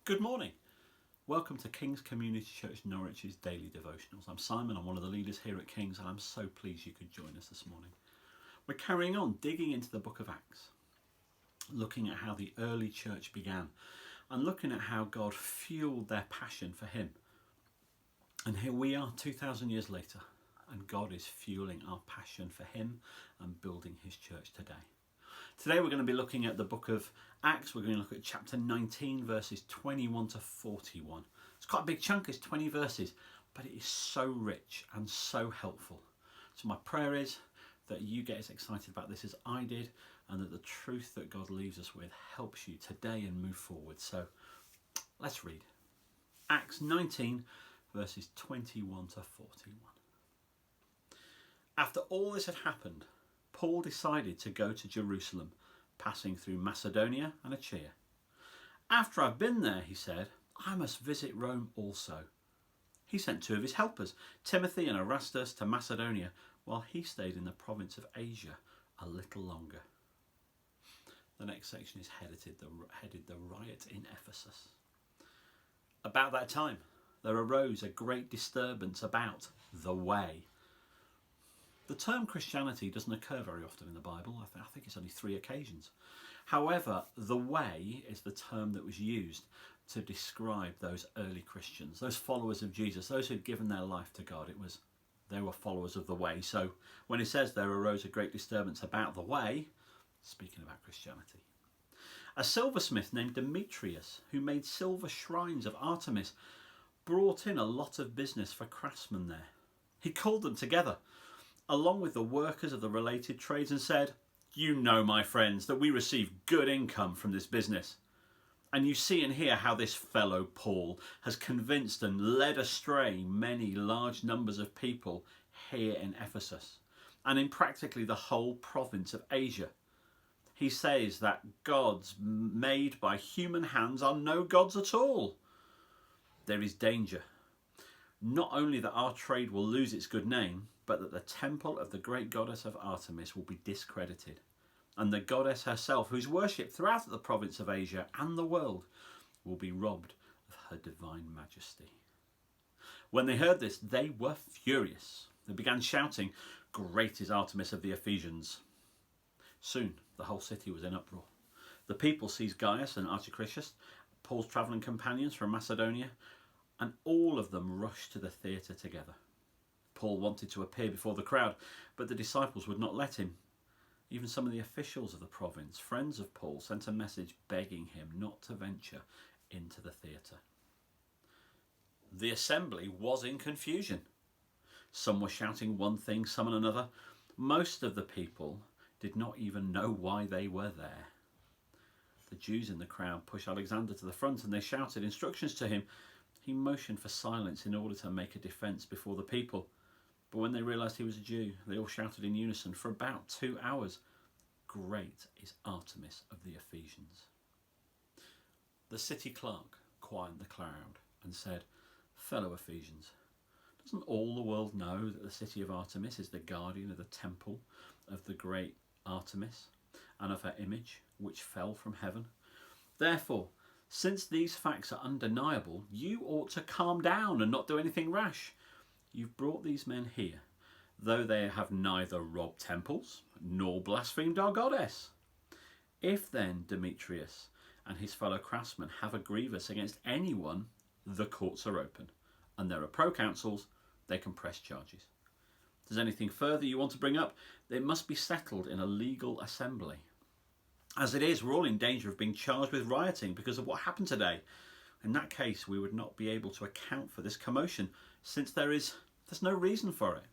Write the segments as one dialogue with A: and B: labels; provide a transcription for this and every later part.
A: Good morning. Welcome to King's Community Church Norwich's daily devotionals. I'm Simon, I'm one of the leaders here at King's, and I'm so pleased you could join us this morning. We're carrying on digging into the book of Acts, looking at how the early church began and looking at how God fueled their passion for him. And here we are 2,000 years later, and God is fueling our passion for him and building his church today. Today we're going to be looking at the book of Acts. We're going to look at chapter 19, verses 21 to 41. It's quite a big chunk, it's 20 verses, but it is so rich and so helpful. So my prayer is that you get as excited about this as I did, and that the truth that God leaves us with helps you today and move forward. So let's read. Acts 19, verses 21 to 41. After all this had happened, Paul decided to go to Jerusalem, passing through Macedonia and Achaia. After I've been there, he said, I must visit Rome also. He sent two of his helpers, Timothy and Erastus, to Macedonia, while he stayed in the province of Asia a little longer. The next section is headed the riot in Ephesus. About that time, there arose a great disturbance about the way. The term Christianity doesn't occur very often in the Bible. I think it's only 3 occasions. However, the way is the term that was used to describe those early Christians, those followers of Jesus, those who had given their life to God. They were followers of the way. So when it says there arose a great disturbance about the way, speaking about Christianity. A silversmith named Demetrius, who made silver shrines of Artemis, brought in a lot of business for craftsmen there. He called them together, along with the workers of the related trades, and said, You know, my friends, that we receive good income from this business. And you see and hear how this fellow Paul has convinced and led astray many large numbers of people here in Ephesus and in practically the whole province of Asia. He says that gods made by human hands are no gods at all. There is danger, not only that our trade will lose its good name, but that the temple of the great goddess of Artemis will be discredited, and the goddess herself, who's worshipped throughout the province of Asia and the world, will be robbed of her divine majesty. When they heard this, they were furious. They began shouting, Great is Artemis of the Ephesians. Soon the whole city was in uproar. The people seized Gaius and Archicritus, Paul's travelling companions from Macedonia, and all of them rushed to the theatre together. Paul wanted to appear before the crowd, but the disciples would not let him. Even some of the officials of the province, friends of Paul, sent a message begging him not to venture into the theatre. The assembly was in confusion. Some were shouting one thing, some another. Most of the people did not even know why they were there. The Jews in the crowd pushed Alexander to the front and they shouted instructions to him. He motioned for silence in order to make a defence before the people. But when they realised he was a Jew, they all shouted in unison for about 2 hours, Great is Artemis of the Ephesians. The city clerk quieted the crowd and said, Fellow Ephesians, doesn't all the world know that the city of Artemis is the guardian of the temple of the great Artemis and of her image, which fell from heaven? Therefore, since these facts are undeniable, you ought to calm down and not do anything rash. You've brought these men here, though they have neither robbed temples nor blasphemed our goddess. If then Demetrius and his fellow craftsmen have a grievance against anyone, the courts are open, and there are proconsuls, they can press charges. If there's anything further you want to bring up, it must be settled in a legal assembly. As it is, we're all in danger of being charged with rioting because of what happened today. In that case, we would not be able to account for this commotion, since there's no reason for it.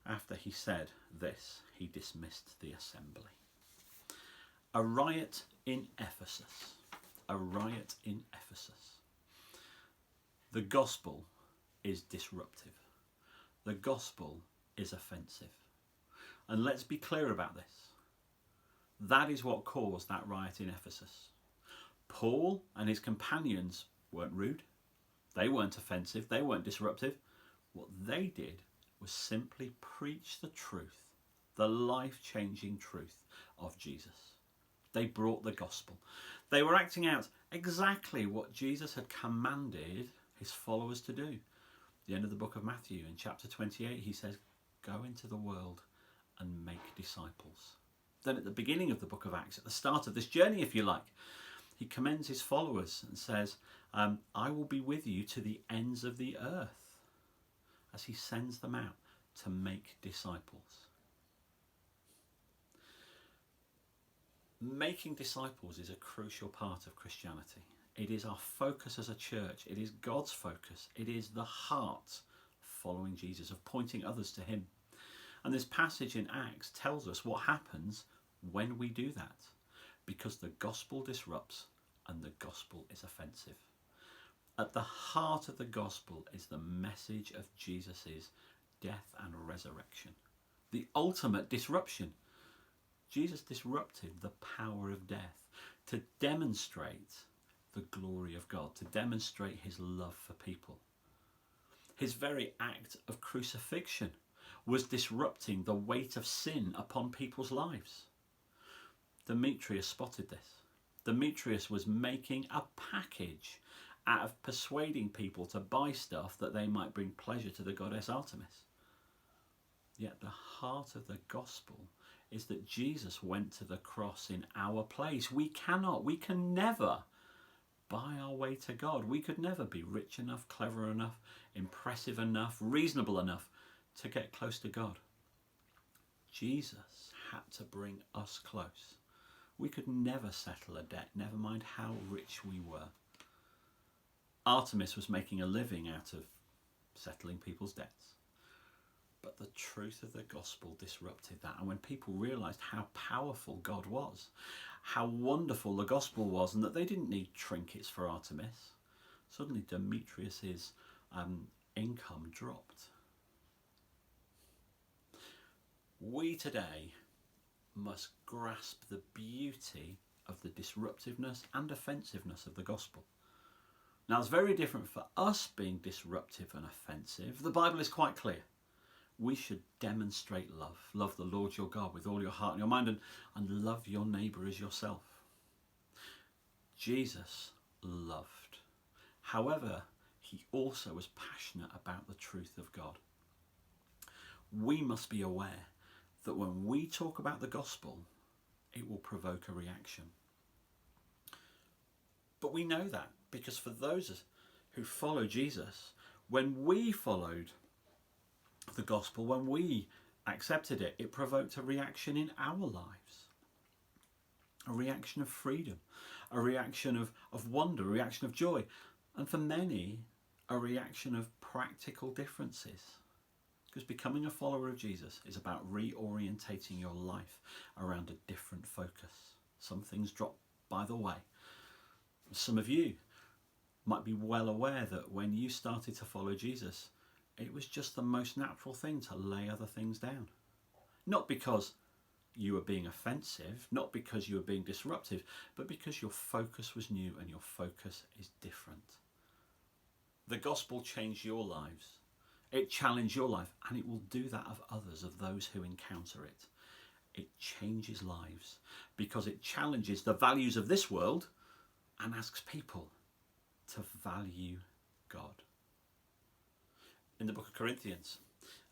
A: After he said this, he dismissed the assembly. A riot in Ephesus. A riot in Ephesus. The gospel is disruptive. The gospel is offensive. And let's be clear about this. That is what caused that riot in Ephesus. Paul and his companions weren't rude. They weren't offensive. They weren't disruptive. What they did was simply preach the truth, the life-changing truth of Jesus. They brought the gospel. They were acting out exactly what Jesus had commanded his followers to do. At the end of the book of Matthew, in chapter 28, he says, go into the world and make disciples. Then at the beginning of the book of Acts, at the start of this journey, if you like, he commends his followers and says, I will be with you to the ends of the earth, as he sends them out to make disciples. Making disciples is a crucial part of Christianity. It is our focus as a church. It is God's focus. It is the heart of following Jesus, of pointing others to him. And this passage in Acts tells us what happens when we do that, because the gospel disrupts and the gospel is offensive. At the heart of the gospel is the message of Jesus' death and resurrection, the ultimate disruption. Jesus disrupted the power of death to demonstrate the glory of God, to demonstrate his love for people. His very act of crucifixion was disrupting the weight of sin upon people's lives. Demetrius spotted this. Demetrius was making a package out of persuading people to buy stuff that they might bring pleasure to the goddess Artemis. Yet the heart of the gospel is that Jesus went to the cross in our place. We can never buy our way to God. We could never be rich enough, clever enough, impressive enough, reasonable enough to get close to God. Jesus had to bring us close. We could never settle a debt, never mind how rich we were. Artemis was making a living out of settling people's debts. But the truth of the gospel disrupted that. And when people realised how powerful God was, how wonderful the gospel was, and that they didn't need trinkets for Artemis, suddenly Demetrius's income dropped. We today must grasp the beauty of the disruptiveness and offensiveness of the gospel. Now, it's very different for us being disruptive and offensive. The Bible is quite clear. We should demonstrate love. Love the Lord your God with all your heart and your mind, and love your neighbour as yourself. Jesus loved. However, he also was passionate about the truth of God. We must be aware that when we talk about the gospel, it will provoke a reaction. But we know that because for those who follow Jesus, when we followed the gospel, when we accepted it, it provoked a reaction in our lives. A reaction of freedom, a reaction of wonder, a reaction of joy, and for many, a reaction of practical differences. Because becoming a follower of Jesus is about reorientating your life around a different focus. Some things drop by the way. Some of you might be well aware that when you started to follow Jesus, it was just the most natural thing to lay other things down. Not because you were being offensive, not because you were being disruptive, but because your focus was new and your focus is different. The gospel changed your lives. It challenged your life, and it will do that of others, of those who encounter it. It changes lives because it challenges the values of this world and asks people to value God. In the book of Corinthians,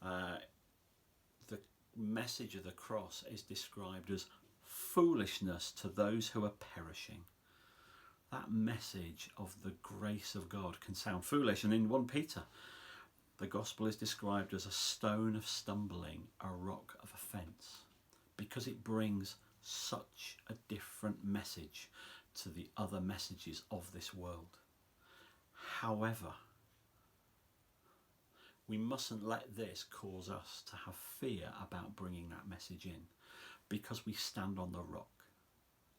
A: the message of the cross is described as foolishness to those who are perishing. That message of the grace of God can sound foolish, and in 1 Peter, the gospel is described as a stone of stumbling, a rock of offence, because it brings such a different message to the other messages of this world. However, we mustn't let this cause us to have fear about bringing that message in, because we stand on the rock.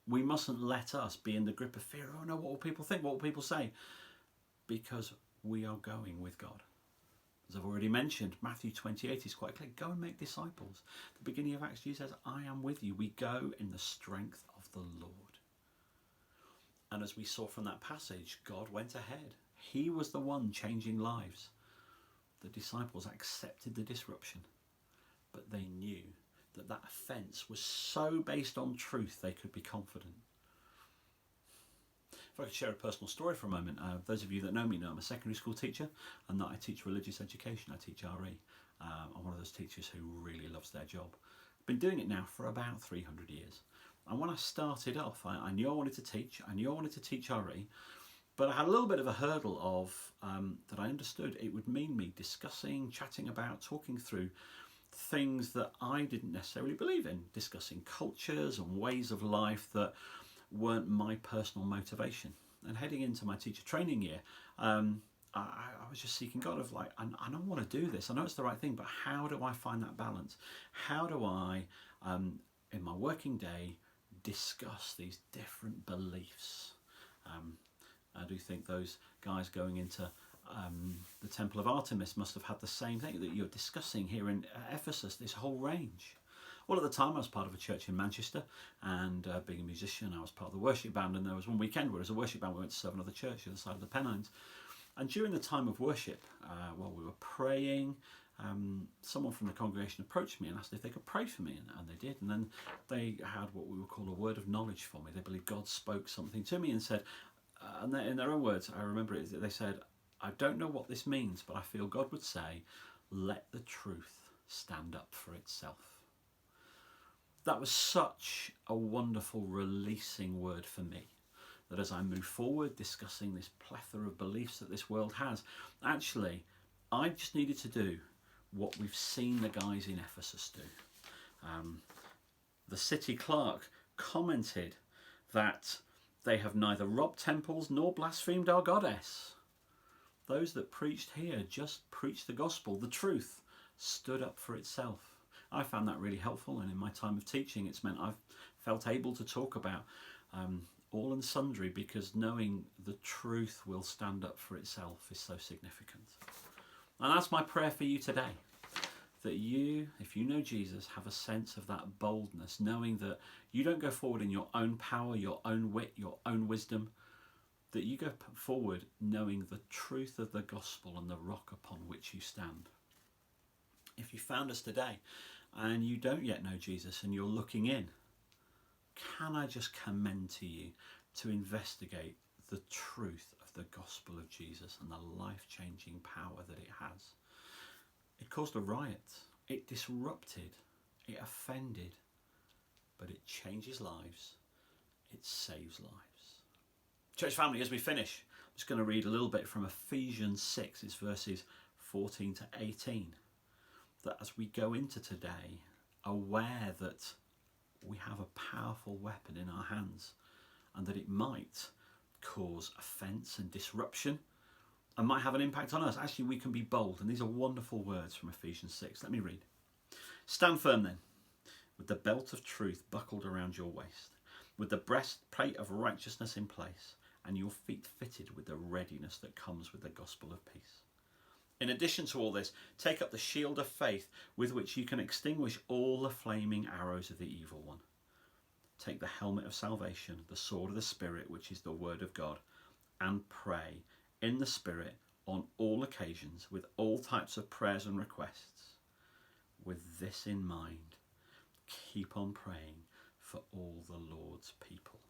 A: We mustn't let us be in the grip of fear. Oh no, what will people think? What will people say? Because we are going with God. As I've already mentioned, Matthew 28 is quite clear. Go and make disciples. At the beginning of Acts, Jesus says, I am with you. We go in the strength of the Lord. And as we saw from that passage, God went ahead. He was the one changing lives. The disciples accepted the disruption, but they knew that offence was so based on truth they could be confident. If I could share a personal story for a moment, those of you that know me know I'm a secondary school teacher and that I teach religious education. I teach RE. I'm one of those teachers who really loves their job. I've been doing it now for about 300 years. And when I started off, I knew I wanted to teach. I knew I wanted to teach RE, but I had a little bit of a hurdle of that I understood it would mean me discussing, chatting about, talking through things that I didn't necessarily believe in, discussing cultures and ways of life that weren't my personal motivation. And heading into my teacher training year, I was just seeking God of like, I don't want to do this. I know it's the right thing, but how do I find that balance? How do I, in my working day, discuss these different beliefs? I do think those guys going into the Temple of Artemis must have had the same thing that you're discussing here in Ephesus, this whole range. Well, at the time I was part of a church in Manchester, and being a musician I was part of the worship band, and there was one weekend where as a worship band we went to serve another church the other side of the Pennines, and during the time of worship, while we were praying, someone from the congregation approached me and asked if they could pray for me, and they did. And then they had what we would call a word of knowledge for me. They believed God spoke something to me and said, and in their own words, I remember it, they said, I don't know what this means, but I feel God would say, let the truth stand up for itself. That was such a wonderful releasing word for me, that as I move forward discussing this plethora of beliefs that this world has, actually I just needed to do what we've seen the guys in Ephesus do. The city clerk commented that they have neither robbed temples nor blasphemed our goddess. Those that preached here just preached the gospel. The truth stood up for itself. I found that really helpful, and in my time of teaching it's meant I've felt able to talk about all and sundry, because knowing the truth will stand up for itself is so significant. And that's my prayer for you today, that you, if you know Jesus, have a sense of that boldness, knowing that you don't go forward in your own power, your own wit, your own wisdom, that you go forward knowing the truth of the gospel and the rock upon which you stand. If you found us today and you don't yet know Jesus and you're looking in, can I just commend to you to investigate the truth of the gospel of Jesus and the life-changing power that it has. It caused a riot, it disrupted, it offended, but it changes lives, it saves lives. Church family, as we finish, I'm just going to read a little bit from Ephesians 6, it's verses 14 to 18. That as we go into today, aware that we have a powerful weapon in our hands and that it might cause offence and disruption and might have an impact on us. Actually, we can be bold, and these are wonderful words from Ephesians 6. Let me read. Stand firm then, with the belt of truth buckled around your waist, with the breastplate of righteousness in place, and your feet fitted with the readiness that comes with the gospel of peace. In addition to all this, take up the shield of faith with which you can extinguish all the flaming arrows of the evil one. Take the helmet of salvation, the sword of the Spirit, which is the word of God, and pray in the Spirit on all occasions with all types of prayers and requests. With this in mind, keep on praying for all the Lord's people.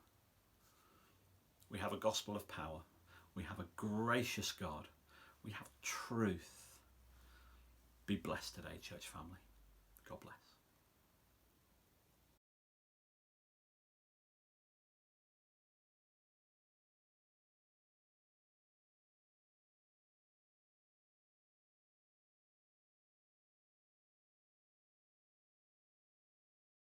A: We have a gospel of power. We have a gracious God. We have truth. Be blessed today, church family. God bless.